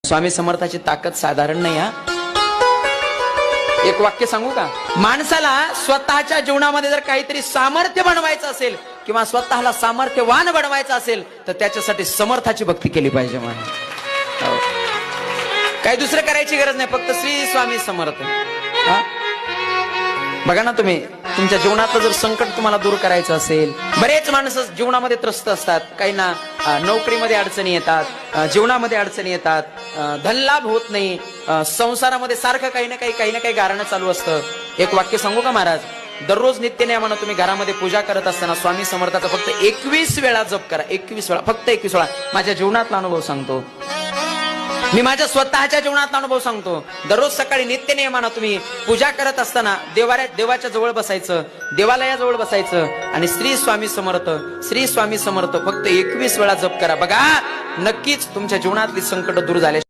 स्वामी समर्थाची ताकद साधारण नाही हा. एक वाक्य सांगू का? माणसाला स्वतःच्या जीवनामध्ये जर काहीतरी सामर्थ्य बनवायचं असेल किंवा स्वतःला सामर्थ्यवान बनवायचं असेल तर त्याच्यासाठी समर्थाची भक्ती केली पाहिजे. काही दुसरं करायची गरज नाही, फक्त श्री स्वामी समर्थ. बघा ना, तुम्ही तुमच्या जीवनातलं जर संकट तुम्हाला दूर करायचं असेल, बरेच माणसं जीवनामध्ये त्रस्त असतात. काही ना नोकरीमध्ये अडचणी येतात, जीवनामध्ये अडचणी येतात, धनलाभ होत नाही, संसारामध्ये सारखं काही ना काही गारणं चालू असतं. एक वाक्य सांगू का महाराज? दररोज नित्यनेमानं तुम्ही घरामध्ये पूजा करत असताना स्वामी समर्थाचा फक्त 21 वेळा जप करा. 21 वेळा, फक्त 21 वेळा. माझ्या जीवनातला अनुभव सांगतो, मी माझ्या स्वतःच्या जीवनातला अनुभव सांगतो. दररोज सकाळी नित्यनेमानं तुम्ही पूजा करत असताना देवाच्या जवळ बसायचं, देवालयाजवळ बसायचं आणि श्री स्वामी समर्थ, श्री स्वामी समर्थ फक्त 21 वेळा जप करा. बघा, नक्कीच तुमच्या जीवनातली संकट दूर झाले.